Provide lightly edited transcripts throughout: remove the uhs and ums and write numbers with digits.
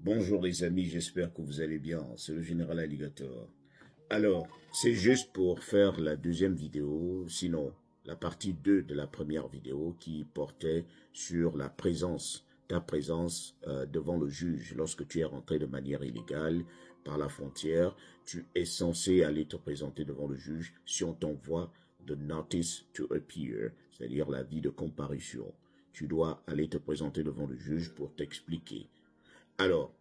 Bonjour les amis, j'espère que vous allez bien, c'est le général Alligator. Alors, c'est juste pour faire la deuxième vidéo, sinon la partie 2 de la première vidéo qui portait sur la présence, ta présence devant le juge. Lorsque tu es rentré de manière illégale par la frontière, tu es censé aller te présenter devant le juge si on t'envoie de notice to appear, c'est-à-dire l'avis de comparution. Tu dois aller te présenter devant le juge pour t'expliquer. Alors,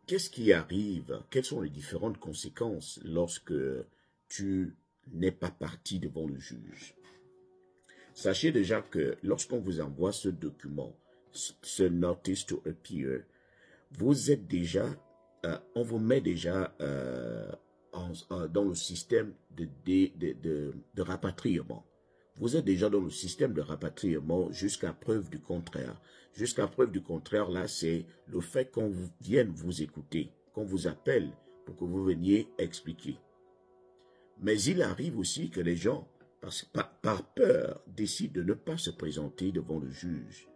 qu'est-ce qui arrive? Quelles sont les différentes conséquences lorsque tu n'es pas parti devant le juge? Sachez déjà que lorsqu'on vous envoie ce document, ce notice to appear, vous êtes déjà, on vous met déjà dans le système de rapatriement. Vous êtes déjà dans le système de rapatriement jusqu'à preuve du contraire. Jusqu'à preuve du contraire, là, c'est le fait qu'on vienne vous écouter, qu'on vous appelle pour que vous veniez expliquer. Mais il arrive aussi que les gens, par peur, décident de ne pas se présenter devant le juge.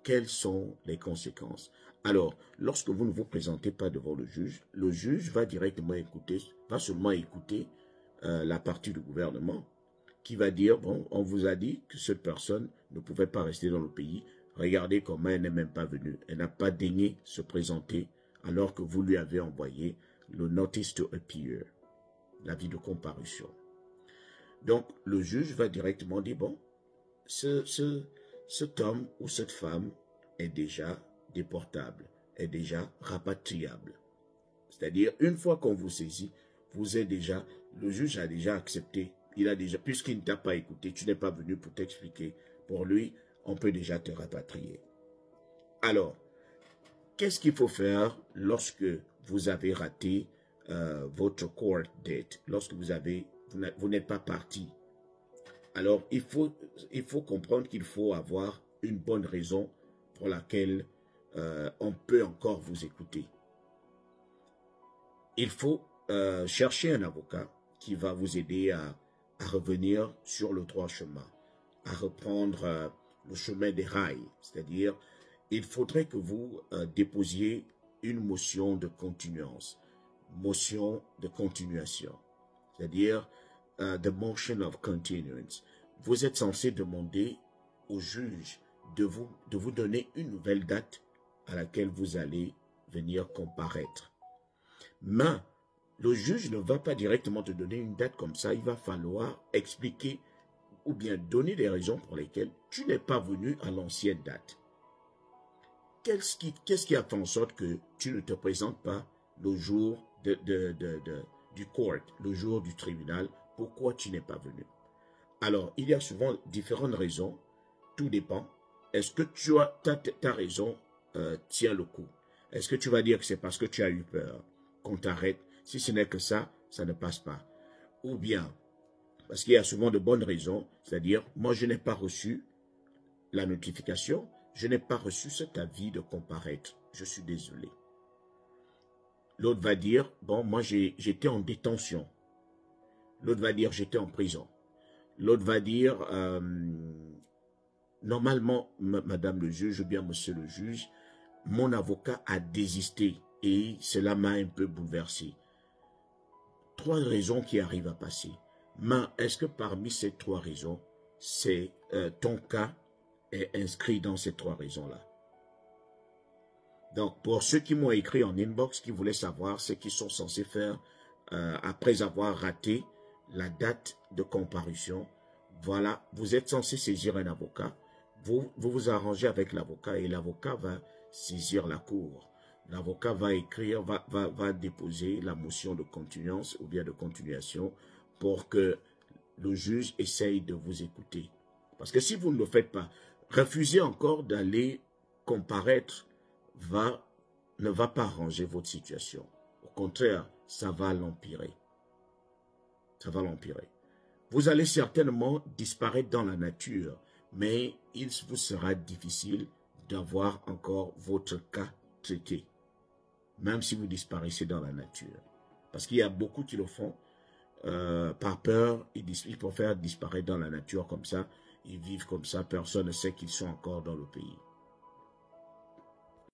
Quelles sont les conséquences? Alors, lorsque vous ne vous présentez pas devant le juge va directement écouter, pas seulement écouter la partie du gouvernement, qui va dire, bon, on vous a dit que cette personne ne pouvait pas rester dans le pays. Regardez comment elle n'est même pas venue. Elle n'a pas daigné se présenter alors que vous lui avez envoyé le notice to appear, l'avis de comparution. Donc, le juge va directement dire, bon, cet homme ou cette femme est déjà déportable, est déjà rapatriable. C'est-à-dire, une fois qu'on vous saisit, le juge a déjà accepté. Il a déjà, puisqu'il ne t'a pas écouté, tu n'es pas venu pour t'expliquer. Pour lui, on peut déjà te rapatrier. Alors, qu'est-ce qu'il faut faire lorsque vous avez raté votre court date, lorsque vous n'êtes pas parti? Alors, il faut comprendre qu'il faut avoir une bonne raison pour laquelle on peut encore vous écouter. Il faut chercher un avocat qui va vous aider à revenir sur le droit chemin, à reprendre le chemin des rails. C'est-à-dire, il faudrait que vous déposiez une motion de continuance, motion de continuation. C'est-à-dire, the motion of continuance. Vous êtes censé demander au juge de vous donner une nouvelle date à laquelle vous allez venir comparaître. Mais le juge ne va pas directement te donner une date comme ça. Il va falloir expliquer ou bien donner des raisons pour lesquelles tu n'es pas venu à l'ancienne date. Qu'est-ce qui a fait en sorte que tu ne te présentes pas le jour du court, le jour du tribunal? Pourquoi tu n'es pas venu? Alors, il y a souvent différentes raisons. Tout dépend. Est-ce que ta raison tient le coup? Est-ce que tu vas dire que c'est parce que tu as eu peur qu'on t'arrête? Si ce n'est que ça ne passe pas. Ou bien, parce qu'il y a souvent de bonnes raisons, c'est-à-dire, moi je n'ai pas reçu la notification, je n'ai pas reçu cet avis de comparaître, je suis désolé. L'autre va dire, bon, moi j'étais en détention. L'autre va dire, j'étais en prison. L'autre va dire, normalement, madame le juge, ou bien monsieur le juge, mon avocat a désisté et cela m'a un peu bouleversé. 3 raisons qui arrivent à passer. Mais est-ce que parmi ces 3 raisons, ton cas est inscrit dans ces 3 raisons-là? Donc, pour ceux qui m'ont écrit en inbox, qui voulaient savoir ce qu'ils sont censés faire après avoir raté la date de comparution, voilà, vous êtes censé saisir un avocat. Vous arrangez avec l'avocat et l'avocat va saisir la cour. L'avocat va écrire, va déposer la motion de continuance ou bien de continuation pour que le juge essaye de vous écouter. Parce que si vous ne le faites pas, refuser encore d'aller comparaître ne va pas arranger votre situation. Au contraire, ça va l'empirer. Ça va l'empirer. Vous allez certainement disparaître dans la nature, mais il vous sera difficile d'avoir encore votre cas traité, même si vous disparaissez dans la nature. Parce qu'il y a beaucoup qui le font par peur, ils préfèrent disparaître dans la nature comme ça, ils vivent comme ça, personne ne sait qu'ils sont encore dans le pays.